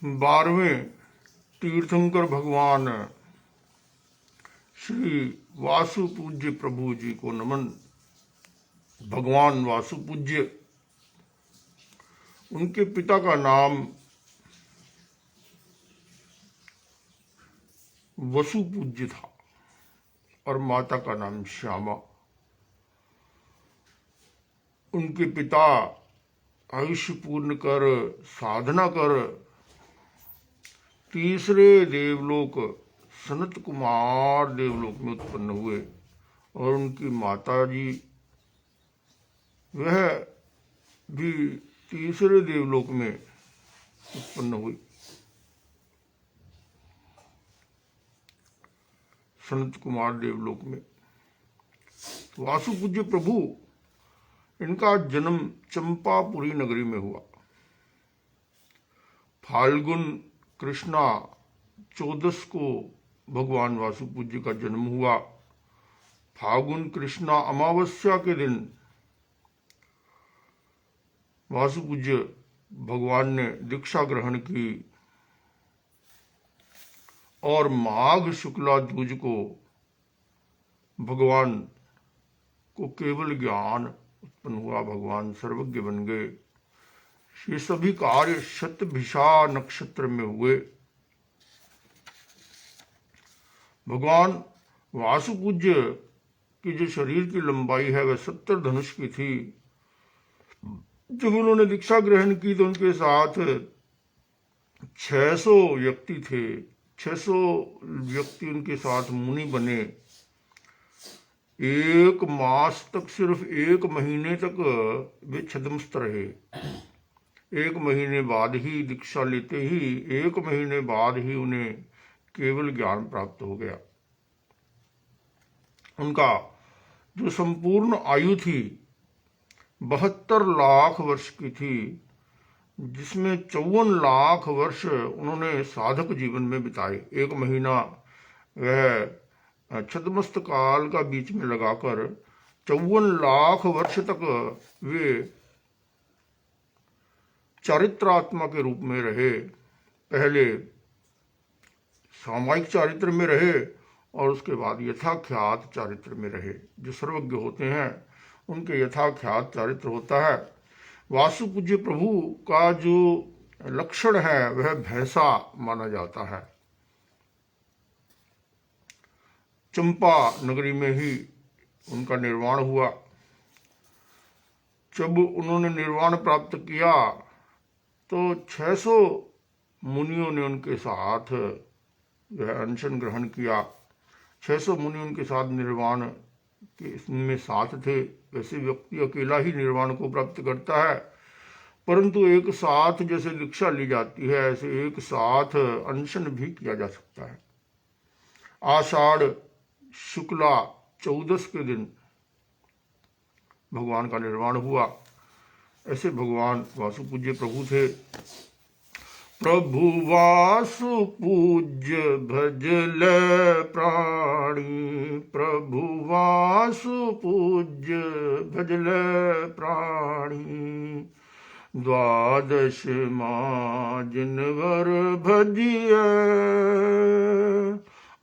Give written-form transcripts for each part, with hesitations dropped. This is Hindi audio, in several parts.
12वें तीर्थंकर भगवान श्री वासु पूज्य प्रभु जी को नमन। भगवान वासु पूज्य, उनके पिता का नाम वसु पूज्य था और माता का नाम श्यामा। उनके पिता आयुष्य पूर्ण कर साधना कर तीसरे देवलोक सनत कुमार देवलोक में उत्पन्न हुए और उनकी माता जी वह भी तीसरे देवलोक में उत्पन्न हुई, सनत कुमार देवलोक में। वासु पूज्य प्रभु, इनका जन्म चंपापुरी नगरी में हुआ। फाल्गुन कृष्णा 14 को भगवान वासु पूज्य का जन्म हुआ। फाल्गुन कृष्णा अमावस्या के दिन वासु पूज्य भगवान ने दीक्षा ग्रहण की और माघ शुक्ला दूज को भगवान को केवल ज्ञान उत्पन्न हुआ। भगवान सर्वज्ञ बन गए। ये सभी कार्य शतभिषा नक्षत्र में हुए। भगवान वासु पूज्य की जो शरीर की लंबाई है वह 70 धनुष की थी। जब उन्होंने दीक्षा ग्रहण की तो उनके साथ 600 व्यक्ति थे। 600 व्यक्ति उनके साथ मुनि बने। 1 मास तक, सिर्फ 1 महीने तक वे छद्मस्त रहे। 1 महीने बाद ही दीक्षा लेते ही 1 महीने बाद ही उन्हें केवल ज्ञान प्राप्त हो गया। उनका जो संपूर्ण आयु थी 72 लाख वर्ष की थी, जिसमें 54 लाख वर्ष उन्होंने साधक जीवन में बिताए। 1 महीना वह छद्मस्त काल का बीच में लगाकर 54 लाख वर्ष तक वे चारित्रात्मा के रूप में रहे। पहले सामायिक चारित्र में रहे और उसके बाद यथाख्यात चारित्र में रहे। जो सर्वज्ञ होते हैं उनके यथाख्यात चारित्र होता है। वासु पूज्य प्रभु का जो लक्षण है वह भैंसा माना जाता है। चंपा नगरी में ही उनका निर्वाण हुआ। जब उन्होंने निर्वाण प्राप्त किया तो 600 मुनियों ने उनके साथ वह अनशन ग्रहण किया। 600 मुनि उनके साथ निर्वाण के में साथ थे। वैसे व्यक्ति अकेला ही निर्वाण को प्राप्त करता है, परंतु एक साथ जैसे दीक्षा ली जाती है ऐसे एक साथ अनशन भी किया जा सकता है। आषाढ़ शुक्ला 14 के दिन भगवान का निर्वाण हुआ। ऐसे भगवान वासु पूज्य प्रभु थे। प्रभु वासु पूज्य भजल प्राणी, प्रभु वासु पूज्य भजल प्राणी। 12 माह जिनवर भजिए,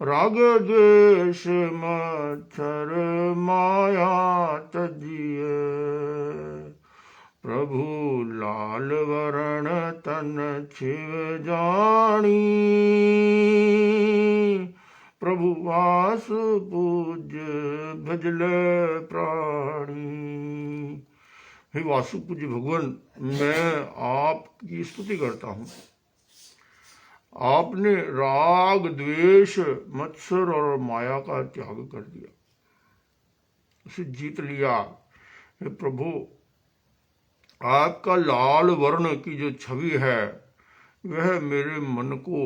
राग द्वेष मच्छर माया तजिए। प्रभु लाल वरण तन छिव जानी, प्रभु वासु पूज्य भजल प्राणी। हे वासु पूज्य भगवान, मैं आपकी स्तुति करता हूँ। आपने राग द्वेष मत्सर और माया का त्याग कर दिया, उसे जीत लिया। हे प्रभु, आपका लाल वर्ण की जो छवि है वह मेरे मन को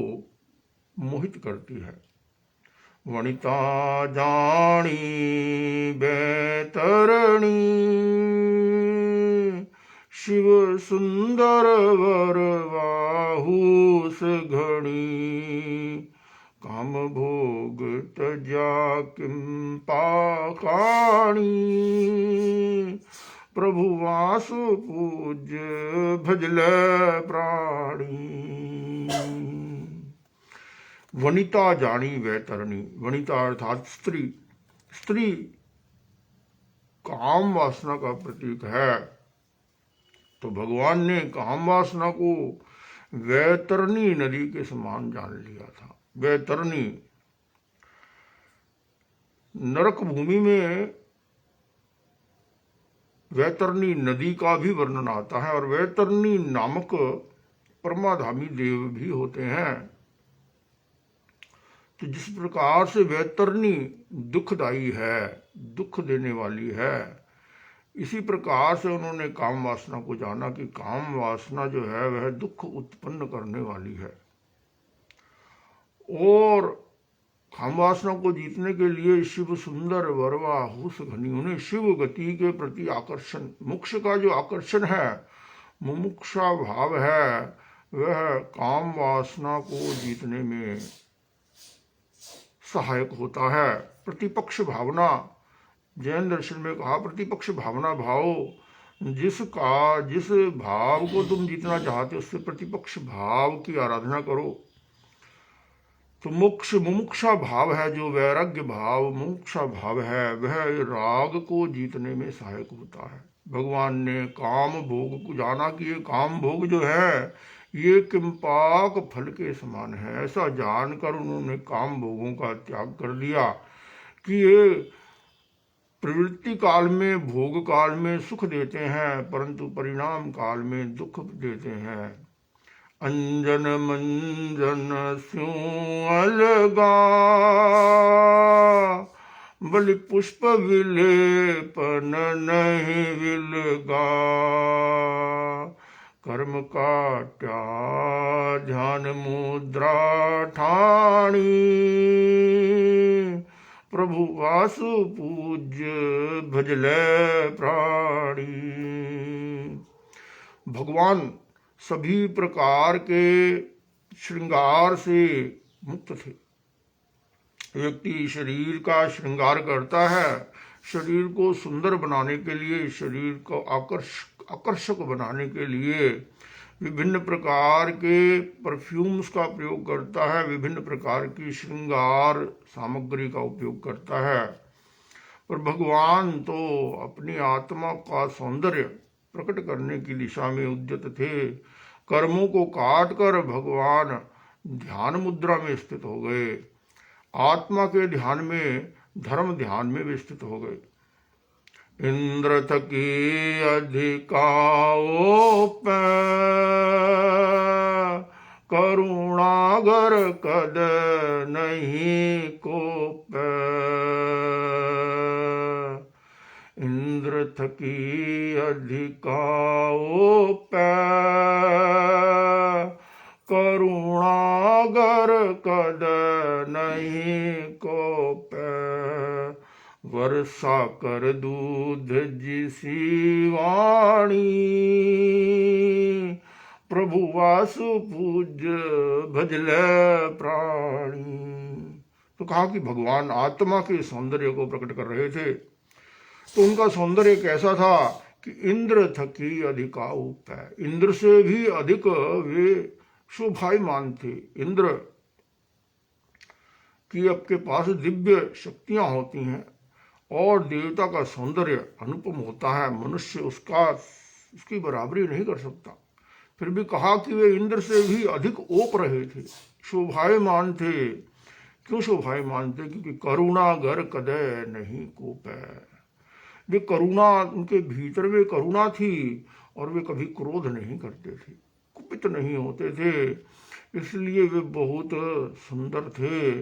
मोहित करती है। वनिता जानी बैतरणी, शिव सुंदर वर बाहूस घड़ी। काम भोग तजा किम पाकाणी, प्रभु वासु पूज्य भजल प्राणी। वनिता जानी वैतरणी। वनिता अर्थात स्त्री। स्त्री काम वासना का प्रतीक है, तो भगवान ने काम वासना को वैतरणी नदी के समान जान लिया था। वैतरणी, नरक भूमि में वैतरणी नदी का भी वर्णन आता है, और वैतरणी नामक परमाधामी देव भी होते हैं। तो जिस प्रकार से वैतरणी दुखदायी है, दुख देने वाली है, इसी प्रकार से उन्होंने काम वासना को जाना कि काम वासना जो है वह दुख उत्पन्न करने वाली है। और काम वासना को जीतने के लिए शिव सुंदर वरवा हुस घनी, उन्हें शिव गति के प्रति आकर्षण, मोक्ष का जो आकर्षण है, मुमुक्षा भाव है, वह काम वासना को जीतने में सहायक होता है। प्रतिपक्ष भावना, जैन दर्शन में कहा प्रतिपक्ष भावना भाव, जिस भाव को तुम जीतना चाहते हो उससे प्रतिपक्ष भाव की आराधना करो। तो मोक्ष मुमुक्षा भाव है, जो वैराग्य भाव मुमुक्षा भाव है, वह राग को जीतने में सहायक होता है। भगवान ने काम भोग को जाना कि ये काम भोग जो है ये किंपाक फल के समान है। ऐसा जानकर उन्होंने काम भोगों का त्याग कर दिया कि ये प्रवृत्ति काल में, भोग काल में सुख देते हैं, परंतु परिणाम काल में दुख देते हैं। अंजन मंजन स्यों अलगा, बलि पुष्प विलेपन नहीं विलगा, कर्म काट्या ध्यान मुद्रा ठाणी, प्रभु वासु पूज्य भजले प्राणी। भगवान सभी प्रकार के श्रृंगार से मुक्त थे। व्यक्ति शरीर का श्रृंगार करता है, शरीर को सुंदर बनाने के लिए, शरीर को आकर्षक बनाने के लिए विभिन्न प्रकार के परफ्यूम्स का प्रयोग करता है, विभिन्न प्रकार की श्रृंगार सामग्री का उपयोग करता है। पर भगवान तो अपनी आत्मा का सौंदर्य प्रकट करने की दिशा में उद्यत थे। कर्मों को काट कर भगवान ध्यान मुद्रा में स्थित हो गए, आत्मा के ध्यान में, धर्म ध्यान में भी स्थित हो गए। इंद्र थकी अधिकाओ पे, करुणागर कद नहीं को पे। इंद्र थकी अधिकाओ पे, करुणागर कद नहीं को पे। वर्षा कर दूध जिसी वाणी, प्रभु वासु पूज्य भजले प्राणी। तो कहा कि भगवान आत्मा के सौंदर्य को प्रकट कर रहे थे। तो उनका सौंदर्य कैसा था कि इंद्र थकी अधिकाउप है, इंद्र से भी अधिक वे शोभायमान थे। इंद्र की आपके पास दिव्य शक्तियां होती हैं और देवता का सौंदर्य अनुपम होता है, मनुष्य उसकी बराबरी नहीं कर सकता। फिर भी कहा कि वे इंद्र से भी अधिक ओप रहे थे, शोभायमान थे। क्यों शोभायमान थे? क्योंकि करुणा गर कदय नहीं कोपै। वे करुणा, उनके भीतर वे करुणा थी और वे कभी क्रोध नहीं करते थे, कुपित नहीं होते थे, इसलिए वे बहुत सुंदर थे।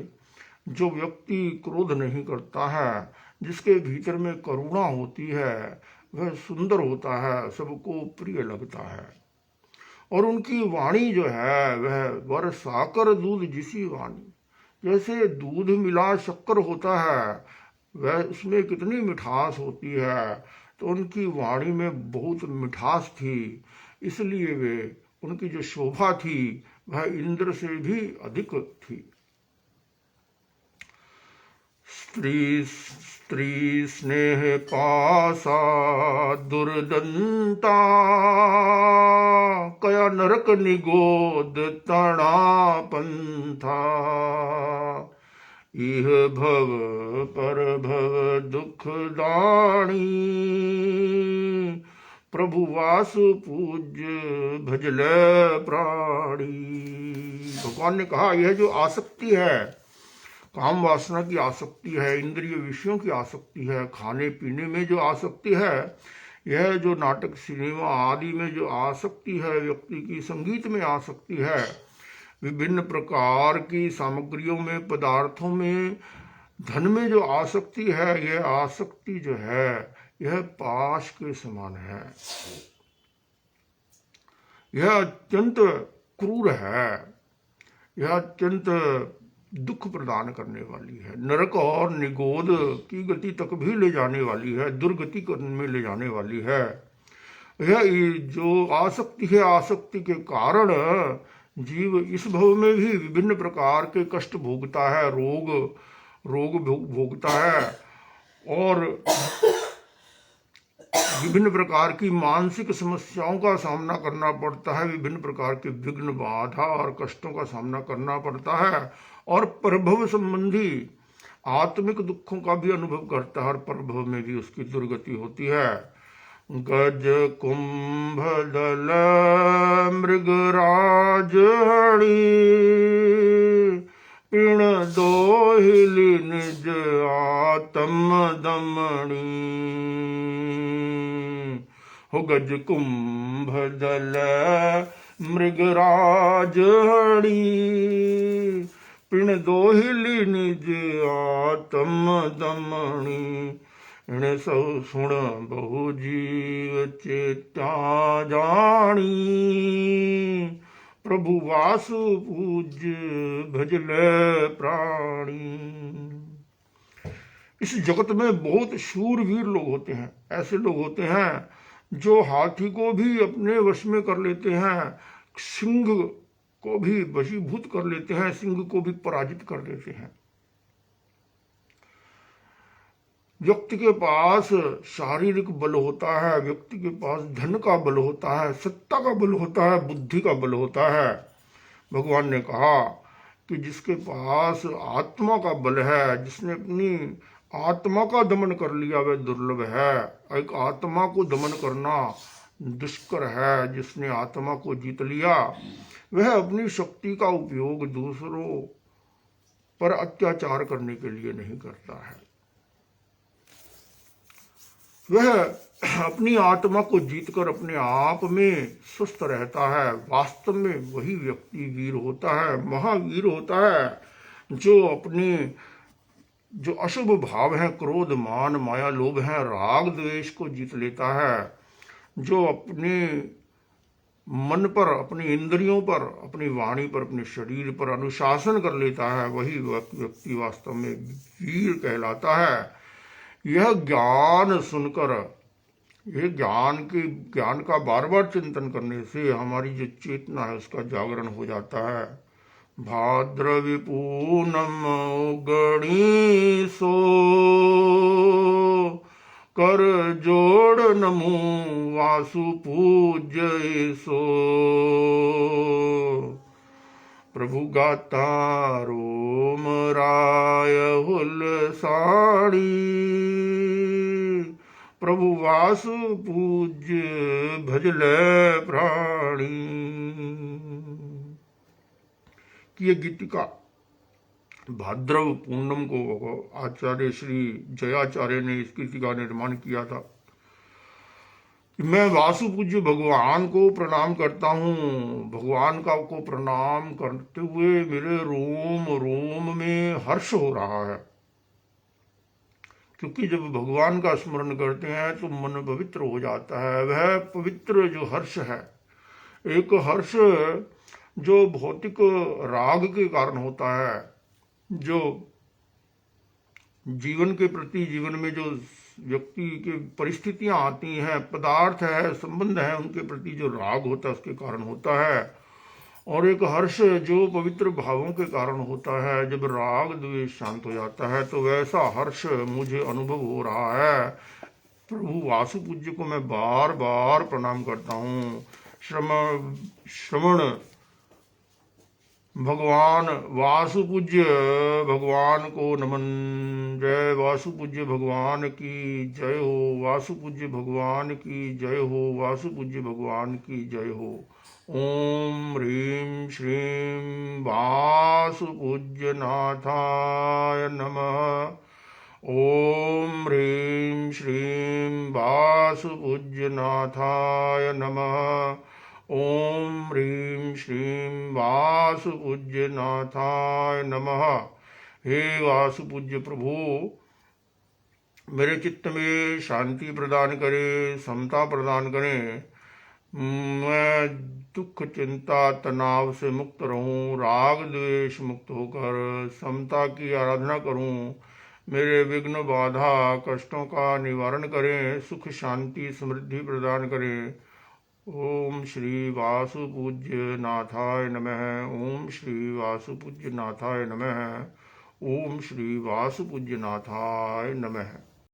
जो व्यक्ति क्रोध नहीं करता है, जिसके भीतर में करुणा होती है, वह सुंदर होता है, सबको प्रिय लगता है। और उनकी वाणी जो है वह वर साकर दूध जिसी वाणी, जैसे दूध मिला शक्कर होता है वह उसमें कितनी मिठास होती है, तो उनकी वाणी में बहुत मिठास थी, इसलिए वे, उनकी जो शोभा थी वह इंद्र से भी अधिक थी। स्त्री स्नेह पासा दुर्दंता, कया नरक निगोद तणा पंथा। इह भव पर भव दुख दाणी, प्रभु वासु पूज्य भजले प्राणी। भगवान ने कहा यह जो आसक्ति है, काम वासना की आसक्ति है, इंद्रिय विषयों की आसक्ति है, खाने पीने में जो आसक्ति है, यह जो नाटक सिनेमा आदि में जो आसक्ति है, व्यक्ति की संगीत में आसक्ति है, विभिन्न प्रकार की सामग्रियों में, पदार्थों में, धन में जो आसक्ति है, यह आसक्ति जो है यह पाश के समान है। यह अत्यंत क्रूर है, यह अत्यंत दुख प्रदान करने वाली है, नरक और निगोद की गति तक भी ले जाने वाली है, दुर्गति में ले जाने वाली है। यह जो आसक्ति है, आसक्ति के कारण जीव इस भव में भी विभिन्न प्रकार के कष्ट भोगता है, रोग भोगता है और विभिन्न प्रकार की मानसिक समस्याओं का सामना करना पड़ता है, विभिन्न प्रकार के विघ्न, बाधा और कष्टों का सामना करना पड़ता है और परभव संबंधी आत्मिक दुखों का भी अनुभव करता है और परभव में भी उसकी दुर्गति होती है। गज कुंभ दल मृगराज हरि, पिण दोहिली निज आत्म दमणी। हो गज कुंभ दल मृगराज हरि, पिण दोहिली निज आत्म दमणी। इण सौ सुण बहु जीव चेत्या जानी, प्रभु वासु पूज्य भजले प्राणी। इस जगत में बहुत शूरवीर लोग होते हैं, ऐसे लोग होते हैं जो हाथी को भी अपने वश में कर लेते हैं, सिंह को भी वशीभूत कर लेते हैं, सिंह को भी पराजित कर देते हैं। व्यक्ति के पास शारीरिक बल होता है, व्यक्ति के पास धन का बल होता है, सत्ता का बल होता है, बुद्धि का बल होता है। भगवान ने कहा कि जिसके पास आत्मा का बल है, जिसने अपनी आत्मा का दमन कर लिया, वह दुर्लभ है। एक आत्मा को दमन करना दुष्कर है। जिसने आत्मा को जीत लिया वह अपनी शक्ति का उपयोग दूसरों पर अत्याचार करने के लिए नहीं करता है। वह अपनी आत्मा को जीतकर अपने आप में स्वस्थ रहता है। वास्तव में वही व्यक्ति वीर होता है, महावीर होता है, जो अपनी जो अशुभ भाव है, क्रोध, मान, माया, लोभ है, राग द्वेष को जीत लेता है, जो अपने मन पर, अपनी इंद्रियों पर, अपनी वाणी पर, अपने शरीर पर अनुशासन कर लेता है, वही व्यक्ति वास्तव में वीर कहलाता है। यह ज्ञान सुनकर, यह ज्ञान का बार बार चिंतन करने से हमारी जो चेतना है उसका जागरण हो जाता है। भाद्रवी पूनम गणी सो, कर जोड़ नमो वासु पूज्य सो। प्रभु गाता रोम राय हुल साड़ी, प्रभु वासु पूज्य भजले प्राणी। कि ये गीतिका भाद्रव पूर्णम को आचार्य श्री जयाचार्य ने इस गीति का निर्माण किया था। मैं वासु पूज्य भगवान को प्रणाम करता हूँ। भगवान का को प्रणाम करते हुए मेरे रोम रोम में हर्ष हो रहा है, क्योंकि जब भगवान का स्मरण करते हैं तो मन पवित्र हो जाता है। वह पवित्र जो हर्ष है, एक हर्ष जो भौतिक राग के कारण होता है, जो जीवन के प्रति, जीवन में जो व्यक्ति की परिस्थितियां आती हैं, पदार्थ है, संबंध है, उनके प्रति जो राग होता है उसके कारण होता है। और एक हर्ष जो पवित्र भावों के कारण होता है। जब राग द्वेष शांत हो जाता है तो वैसा हर्ष मुझे अनुभव हो रहा है। प्रभु वासु पूज्य को मैं बार बार प्रणाम करता हूँ। श्रवण भगवान वासुपूज्य भगवान को नमन। जय वासुपूज्य भगवान की जय हो। वासुपूज्य भगवान की जय हो। वासुपूज्य भगवान की जय हो। ओम ह्रीं श्रीं वासुपूज्य नाथाय नमः। ओम ह्रीं श्रीं वासुपूज्य नाथाय नमः। ओम ह्रीं श्रीं वासुपूज्य नाथाय नमः। हे वासुपूज्य प्रभु, मेरे चित्त में शांति प्रदान करें, समता प्रदान करें। मैं दुख चिंता तनाव से मुक्त रहूं, राग द्वेष मुक्त होकर समता की आराधना करूं। मेरे विघ्न बाधा कष्टों का निवारण करें, सुख शांति समृद्धि प्रदान करें। ओम श्री वासुपूज्य नाथाय नमः। ओम श्री वासुपूज्य नाथाय नमः। ओम श्री वासुपूज्य नाथाय नमः।